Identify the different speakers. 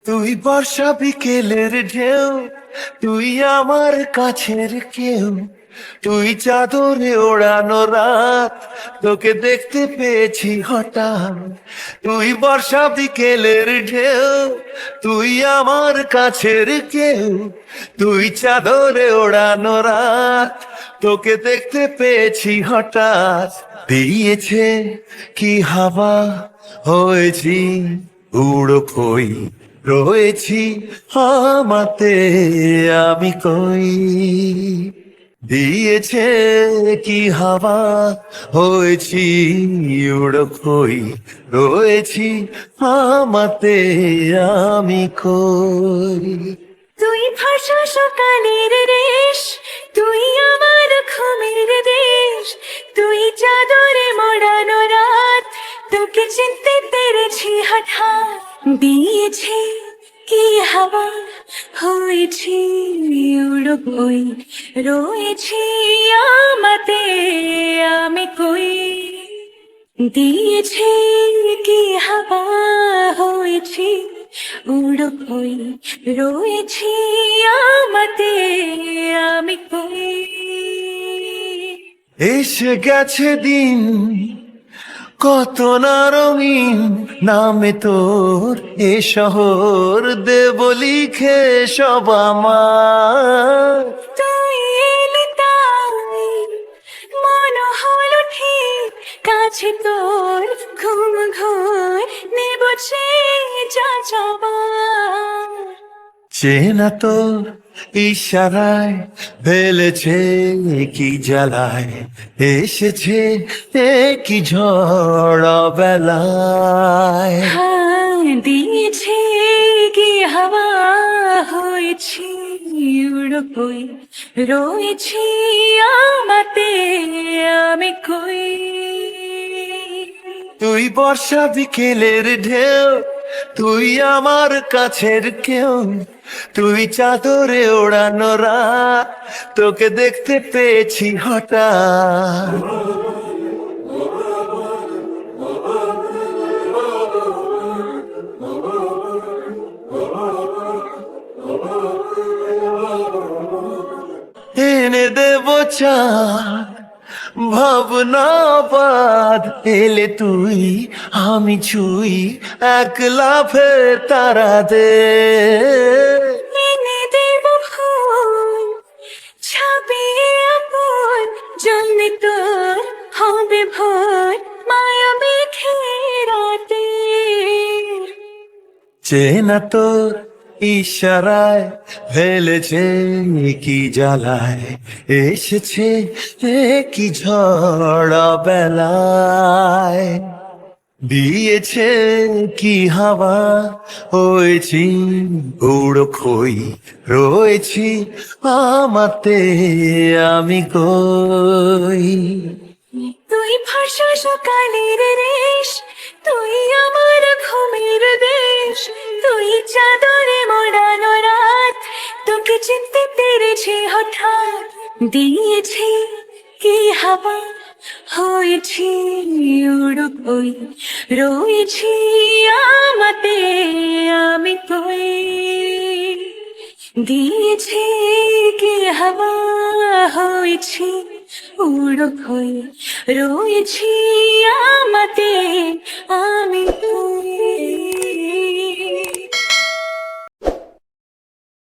Speaker 1: তুই বর্ষা বিকেলের ঢেউ, তুই আমার কাছের কেউ, তুই চাদরে ওড়ানো রাত, তোকে দেখতে পেয়েছি হঠাৎ। তুই বর্ষা বিকেলের ঢেউ, তুই আমার কাছের কেউ, তুই চাদরে ওড়ানো রাত, তোকে দেখতে পেয়েছি হঠাৎ। দিয়েছে কি হাওয়া, হয়েছি উড়ো কই, রয়েছি আমাতে আমি কই। দিয়েছে কি হাওয়া, হয়েছি উড়ো কই, রয়েছি আমাতে আমি কই।
Speaker 2: তুই ভাষা সকালের রেশ, তুই আমার ঘুমের দেশ, তুই চাদরে মোড়ানো রাত, তোকে চিনতে পেরেছি হঠাৎ। দিয়েছে কি হাওয়া, হয়েছি উড়ো কই, রয়েছি আমাতে আমি কই। দিয়েছে কি হাওয়া, হয়েছি উড়ো কই, রয়েছি আমাতে আমি কই।
Speaker 1: এসে গেছে দিন কত না রঙিন, নামে তোর এ শহর দেব লিখে সব আমার।
Speaker 2: তুই এলি তাই মন হলো ঠিক, কাছে তোর ঘুম ঘোর নেব যা যাবার।
Speaker 1: চেনা তোর ইশারায় ফেলেছে কি জ্বালায়, এসেছে কি ঝড় বেলায়।
Speaker 2: দিয়েছে কি হাওয়া, হয়েছি উড়ো কই, রয়েছি আমাতে আমি কই।
Speaker 1: তুই বর্ষা বিকেলের ঢেউ, তুই আমার কাছের কেউ, তুই চাদরে ওড়ানো রাত, তোকে দেখতে পেয়েছি হঠাৎ। এনে দেব চাঁদ ভাবনা বাদ, এলে তুই আমি ছুই এক লাফে তারা দে।
Speaker 2: এনে দেব ফুল ছাপিয়ে আপন, জন্মে তোর হবে ভোর মায়া মেঘে রাতে।
Speaker 1: চেনা তোর ইশারায় ফেলেছে কি জ্বালায়, এসেছে কি ঝড় বেলায়। দিয়েছে কি হাওয়া, হয়েছি উড়ো খই, রয়েছি আমাতে আমি কই।
Speaker 2: তুই ভাষা সকালের রেশ, তুই আমার ঘুমের দেশ, তুই চাদরে মোড়ানো রাত, তোকে চিনতে পেরেছি হঠাৎ। দিয়েছি কি হাওয়া, হয়েছি উড়ো কই, রয়েছি আমাতে আমি কই। দিয়েছে কি হাওয়া, হয়েছি উড়ো কই, রয়েছি আমাতে আমি কই।